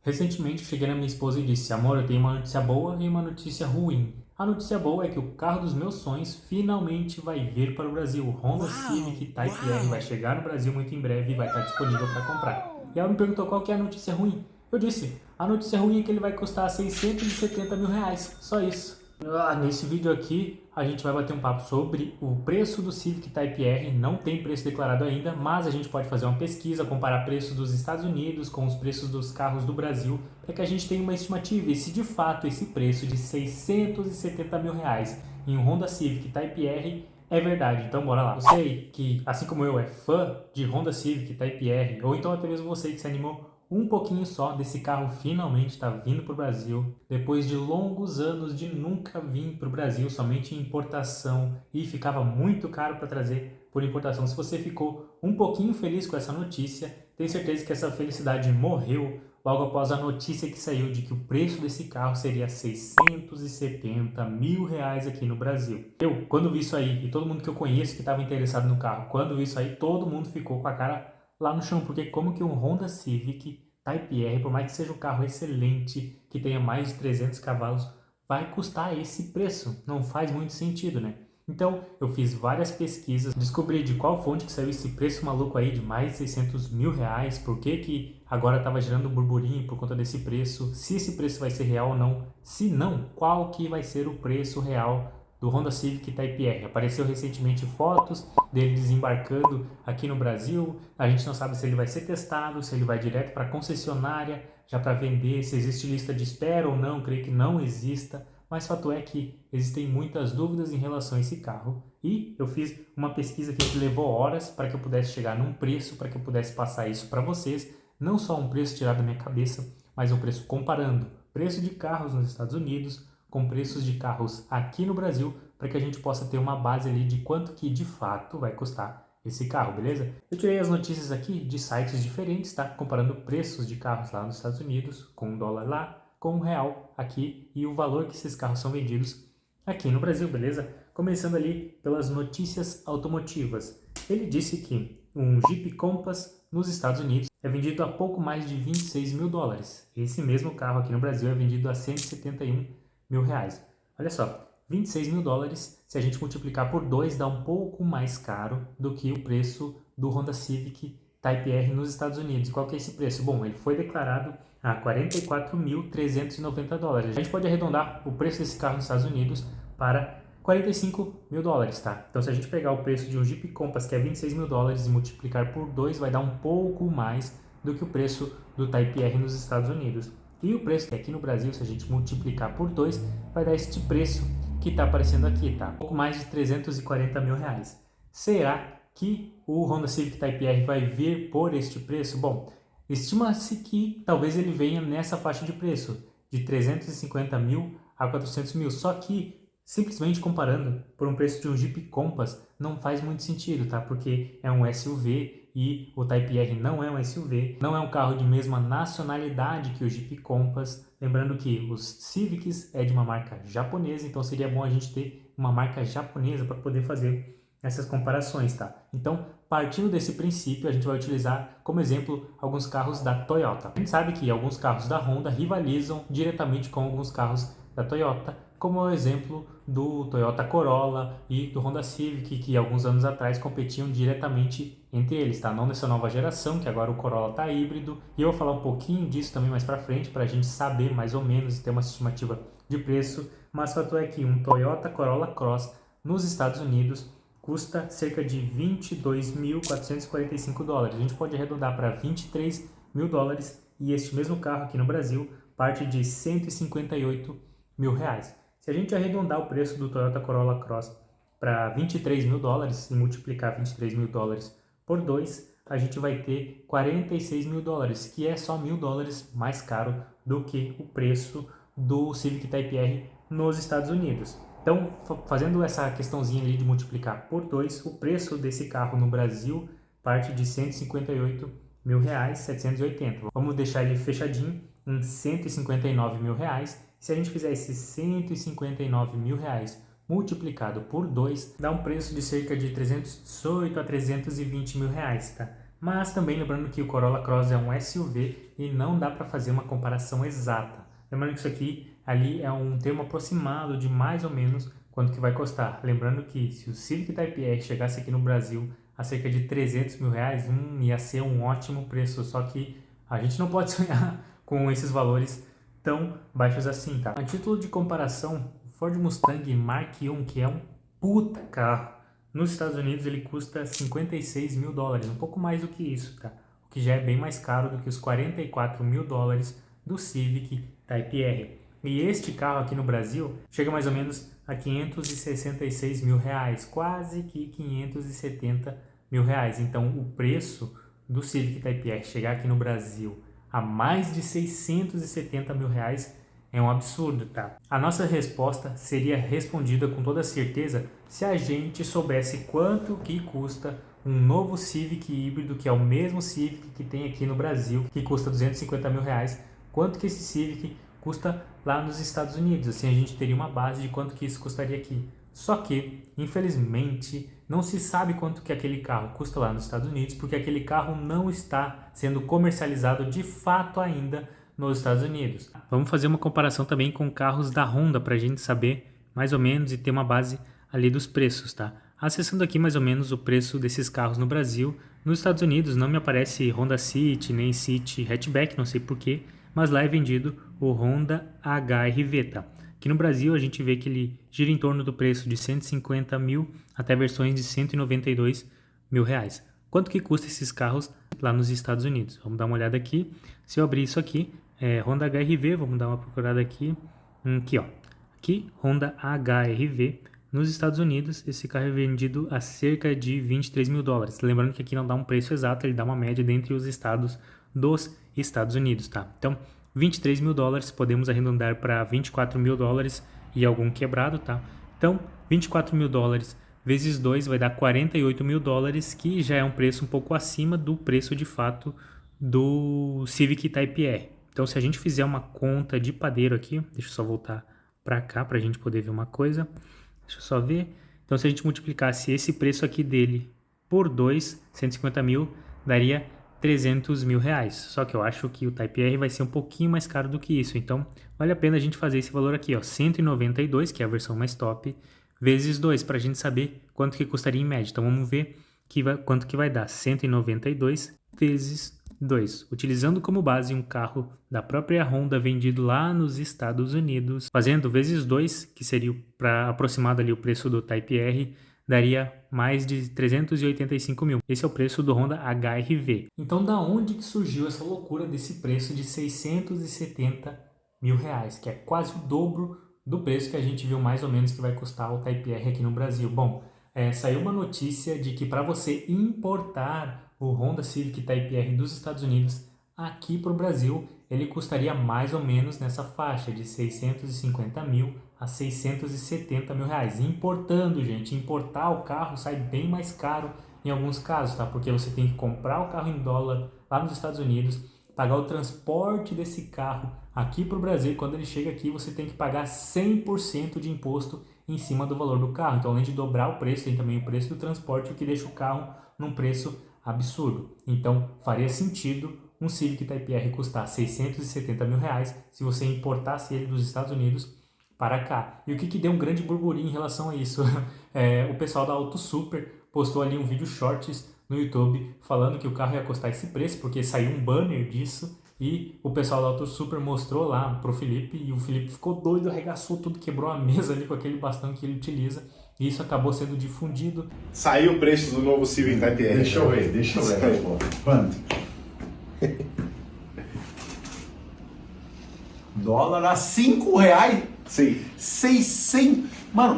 Recentemente cheguei na minha esposa e disse: amor, eu tenho uma notícia boa e uma notícia ruim. A notícia boa é que o carro dos meus sonhos finalmente vai vir para o Brasil. O Honda Civic Type R vai chegar no Brasil muito em breve e vai estar disponível para comprar. E ela me perguntou qual que é a notícia ruim. Eu disse: a notícia ruim é que ele vai custar 670 mil reais. Só isso. Nesse vídeo aqui a gente vai bater um papo sobre o preço do Civic Type R. Não tem preço declarado ainda, mas a gente pode fazer uma pesquisa, comparar preços dos Estados Unidos com os preços dos carros do Brasil, para que a gente tenha uma estimativa e se de fato esse preço de 670 mil reais em um Honda Civic Type R é verdade. Então bora lá. Você aí que, assim como eu, é fã de Honda Civic Type R, ou então até mesmo você que se animou um pouquinho só desse carro finalmente está vindo para o Brasil, depois de longos anos de nunca vir para o Brasil, somente em importação, e ficava muito caro para trazer por importação. Se você ficou um pouquinho feliz com essa notícia, tenho certeza que essa felicidade morreu logo após a notícia que saiu de que o preço desse carro seria 670 mil reais aqui no Brasil. Eu, quando vi isso aí, e todo mundo que eu conheço que estava interessado no carro, quando vi isso aí, todo mundo ficou com a cara lá no chão, porque como que um Honda Civic Type R, por mais que seja um carro excelente, que tenha mais de 300 cavalos, vai custar esse preço? Não faz muito sentido, né? Então, eu fiz várias pesquisas, descobri de qual fonte que saiu esse preço maluco aí de mais de 600 mil reais, por que agora estava gerando burburinho por conta desse preço, se esse preço vai ser real ou não, se não, qual que vai ser o preço real do Honda Civic Type R. Apareceu recentemente fotos dele desembarcando aqui no Brasil. A gente não sabe se ele vai ser testado, se ele vai direto para a concessionária já para vender, se existe lista de espera ou não, creio que não exista. Mas fato é que existem muitas dúvidas em relação a esse carro e eu fiz uma pesquisa que levou horas para que eu pudesse chegar num preço, para que eu pudesse passar isso para vocês, não só um preço tirado da minha cabeça, mas um preço comparando preço de carros nos Estados Unidos com preços de carros aqui no Brasil, para que a gente possa ter uma base ali de quanto que de fato vai custar esse carro, beleza? Eu tirei as notícias aqui de sites diferentes, tá? Comparando preços de carros lá nos Estados Unidos, com o dólar lá, com o real aqui e o valor que esses carros são vendidos aqui no Brasil, beleza? Começando ali pelas notícias automotivas. Ele disse que um Jeep Compass nos Estados Unidos é vendido a pouco mais de 26 mil dólares. Esse mesmo carro aqui no Brasil é vendido a 171 mil reais. Olha só, 26 mil dólares, se a gente multiplicar por 2, dá um pouco mais caro do que o preço do Honda Civic Type R nos Estados Unidos. E qual que é esse preço? Bom, ele foi declarado a 44.390 dólares. A gente pode arredondar o preço desse carro nos Estados Unidos para 45 mil dólares, tá? Então, se a gente pegar o preço de um Jeep Compass, que é 26 mil dólares, e multiplicar por 2, vai dar um pouco mais do que o preço do Type R nos Estados Unidos. E o preço aqui no Brasil, se a gente multiplicar por 2, vai dar este preço que está aparecendo aqui, tá? Um pouco mais de 340 mil reais. Será que o Honda Civic Type R vai vir por este preço? Bom, estima-se que talvez ele venha nessa faixa de preço, de 350 mil a 400 mil. Só que, simplesmente comparando por um preço de um Jeep Compass, não faz muito sentido, tá? Porque é um SUV e o Type R não é um SUV, não é um carro de mesma nacionalidade que o Jeep Compass. Lembrando que os Civics é de uma marca japonesa, então seria bom a gente ter uma marca japonesa para poder fazer essas comparações, tá? Então, partindo desse princípio, a gente vai utilizar como exemplo alguns carros da Toyota. A gente sabe que alguns carros da Honda rivalizam diretamente com alguns carros da Toyota, como é o exemplo do Toyota Corolla e do Honda Civic, que alguns anos atrás competiam diretamente entre eles, tá? Não nessa nova geração, que agora o Corolla está híbrido, e eu vou falar um pouquinho disso também mais para frente, para a gente saber mais ou menos e ter uma estimativa de preço, mas o fato é que um Toyota Corolla Cross nos Estados Unidos custa cerca de 22.445 dólares. A gente pode arredondar para 23 mil dólares e este mesmo carro aqui no Brasil parte de 158 mil reais. Se a gente arredondar o preço do Toyota Corolla Cross para 23 mil dólares e multiplicar 23 mil dólares por 2, a gente vai ter 46 mil dólares, que é só 1.000 dólares mais caro do que o preço do Civic Type R nos Estados Unidos. Então, fazendo essa questãozinha ali de multiplicar por 2, o preço desse carro no Brasil parte de 158 mil reais, 780. Vamos deixar ele fechadinho em 159 mil reais. Se a gente fizer esses 159 mil reais multiplicado por 2, dá um preço de cerca de 318 a 320 mil reais, tá? Mas também lembrando que o Corolla Cross é um SUV e não dá para fazer uma comparação exata. Lembrando que isso aqui ali é um termo aproximado de mais ou menos quanto que vai custar. Lembrando que se o Civic Type-R chegasse aqui no Brasil a cerca de 300 mil reais, ia ser um ótimo preço, só que a gente não pode sonhar com esses valores tão baixos assim, tá? A título de comparação, o Ford Mustang Mark I, que é um puta carro, nos Estados Unidos ele custa 56 mil dólares, um pouco mais do que isso, tá? O que já é bem mais caro do que os 44 mil dólares do Civic Type-R. E este carro aqui no Brasil chega mais ou menos a 566 mil reais, quase que 570 mil reais. Então o preço do Civic Type-R chegar aqui no Brasil a mais de 670 mil reais é um absurdo, tá? A nossa resposta seria respondida com toda certeza se a gente soubesse quanto que custa um novo Civic híbrido, que é o mesmo Civic que tem aqui no Brasil, que custa 250 mil reais, quanto que esse Civic custa lá nos Estados Unidos. Assim a gente teria uma base de quanto que isso custaria aqui. Só que, infelizmente, não se sabe quanto que aquele carro custa lá nos Estados Unidos, porque aquele carro não está sendo comercializado de fato ainda nos Estados Unidos. Vamos fazer uma comparação também com carros da Honda para a gente saber mais ou menos e ter uma base ali dos preços, tá? Acessando aqui mais ou menos o preço desses carros no Brasil. Nos Estados Unidos não me aparece Honda City nem City Hatchback, não sei porquê, mas lá é vendido o Honda HR-V, tá? Aqui no Brasil a gente vê que ele gira em torno do preço de 150 mil até versões de 192 mil reais. Quanto que custa esses carros lá nos Estados Unidos? Vamos dar uma olhada aqui. Se eu abrir isso aqui, Honda HR-V, vamos dar uma procurada aqui. Aqui, ó. Aqui, Honda HR-V. Nos Estados Unidos, esse carro é vendido a cerca de 23 mil dólares. Lembrando que aqui não dá um preço exato, ele dá uma média dentre os estados dos Estados Unidos, tá? Então, 23 mil dólares, podemos arredondar para 24 mil dólares e algum quebrado, tá? Então, 24 mil dólares vezes 2 vai dar 48 mil dólares, que já é um preço um pouco acima do preço de fato do Civic Type-R. Então, se a gente fizer uma conta de padeiro aqui, deixa eu só voltar para cá para a gente poder ver uma coisa. Deixa eu só ver. Então, se a gente multiplicasse esse preço aqui dele por 2, 150 mil, daria 300 mil reais. Só que eu acho que o Type-R vai ser um pouquinho mais caro do que isso. Então, vale a pena a gente fazer esse valor aqui, ó, 192, que é a versão mais top, vezes 2, para a gente saber quanto que custaria em média. Então, vamos ver quanto que vai dar. 192 vezes 2. Utilizando como base um carro da própria Honda vendido lá nos Estados Unidos, fazendo vezes 2, que seria para aproximar ali o preço do Type-R, daria mais de 385 mil. Esse é o preço do Honda HR-V. Então, da onde que surgiu essa loucura desse preço de 670 mil reais, que é quase o dobro do preço que a gente viu mais ou menos que vai custar o Type-R aqui no Brasil? Bom, saiu uma notícia de que para você importar o Honda Civic Type-R dos Estados Unidos aqui para o Brasil, ele custaria mais ou menos nessa faixa de 650 mil a 670 mil reais. Importando, gente, importar o carro sai bem mais caro em alguns casos, tá? Porque você tem que comprar o carro em dólar lá nos Estados Unidos, pagar o transporte desse carro aqui para o Brasil. Quando ele chega aqui, você tem que pagar 100% de imposto em cima do valor do carro. Então, além de dobrar o preço, tem também o preço do transporte, o que deixa o carro num preço absurdo. Então, faria sentido um Civic Type-R custar 670 mil reais se você importasse ele dos Estados Unidos para cá. E o que deu um grande burburinho em relação a isso? O pessoal da Auto Super postou ali um vídeo shorts no YouTube falando que o carro ia custar esse preço, porque saiu um banner disso, e o pessoal da Auto Super mostrou lá pro Felipe, e o Felipe ficou doido, arregaçou tudo, quebrou a mesa ali com aquele bastão que ele utiliza, e isso acabou sendo difundido. Saiu o preço do novo Civic Type-R. Deixa eu ver. Quanto? Dólar a 5 reais? Sim.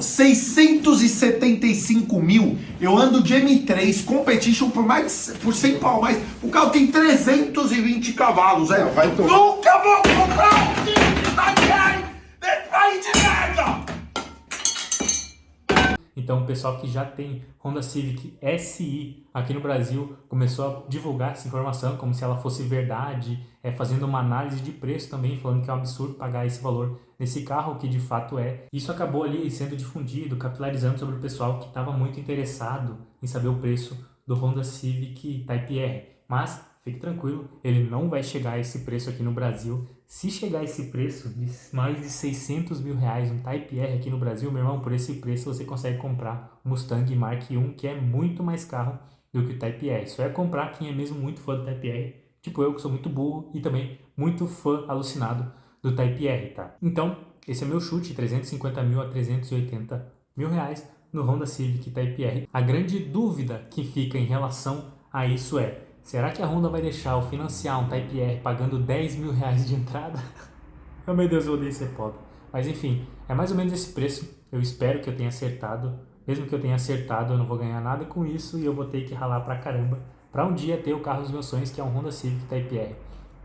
675 mil. Eu ando de M3 Competition por 100 pau mais. O carro tem 320 cavalos, Não, vai tomar. Nunca vou comprar um Civic Type-R nesse país de merda! Então, o pessoal que já tem Honda Civic SI aqui no Brasil começou a divulgar essa informação como se ela fosse verdade, fazendo uma análise de preço também, falando que é um absurdo pagar esse valor nesse carro, que de fato é. Isso acabou ali sendo difundido, capilarizando sobre o pessoal que estava muito interessado em saber o preço do Honda Civic Type-R. mas fique tranquilo, ele não vai chegar a esse preço aqui no Brasil. Se chegar a esse preço de mais de 600 mil reais, um Type R aqui no Brasil, meu irmão, por esse preço você consegue comprar um Mustang Mark I, que é muito mais caro do que o Type R. Só é comprar quem é mesmo muito fã do Type R, tipo eu que sou muito burro e também muito fã alucinado do Type R, tá? Então, esse é meu chute, 350 mil a 380 mil reais no Honda Civic Type R. A grande dúvida que fica em relação a isso é: será que a Honda vai deixar eu financiar um Type R pagando 10 mil reais de entrada? Oh meu Deus, eu odeio ser pobre. Mas enfim, é mais ou menos esse preço. Eu espero que eu tenha acertado. Mesmo que eu tenha acertado, eu não vou ganhar nada com isso e eu vou ter que ralar pra caramba para um dia ter o carro dos meus sonhos, que é um Honda Civic Type R.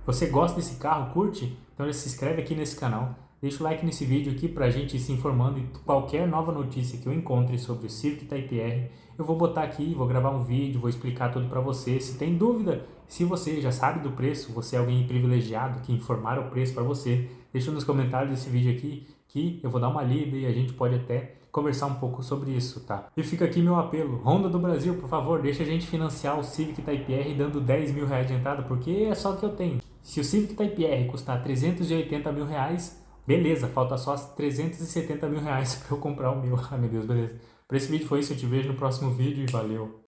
Você gosta desse carro? Curte? Então já se inscreve aqui nesse canal. Deixa o like nesse vídeo aqui pra gente ir se informando, e qualquer nova notícia que eu encontre sobre o Civic Type R, eu vou botar aqui, vou gravar um vídeo, vou explicar tudo pra você. Se tem dúvida, se você já sabe do preço, você é alguém privilegiado que informaram o preço pra você, deixa nos comentários desse vídeo aqui que eu vou dar uma lida e a gente pode até conversar um pouco sobre isso, tá? E fica aqui meu apelo: Honda do Brasil, por favor, deixa a gente financiar o Civic Type R dando 10 mil reais de entrada, porque é só o que eu tenho. Se o Civic Type R custar 380 mil reais, beleza, falta só 370 mil reais para eu comprar o meu. Ai meu Deus, beleza. Para esse vídeo foi isso, eu te vejo no próximo vídeo e valeu!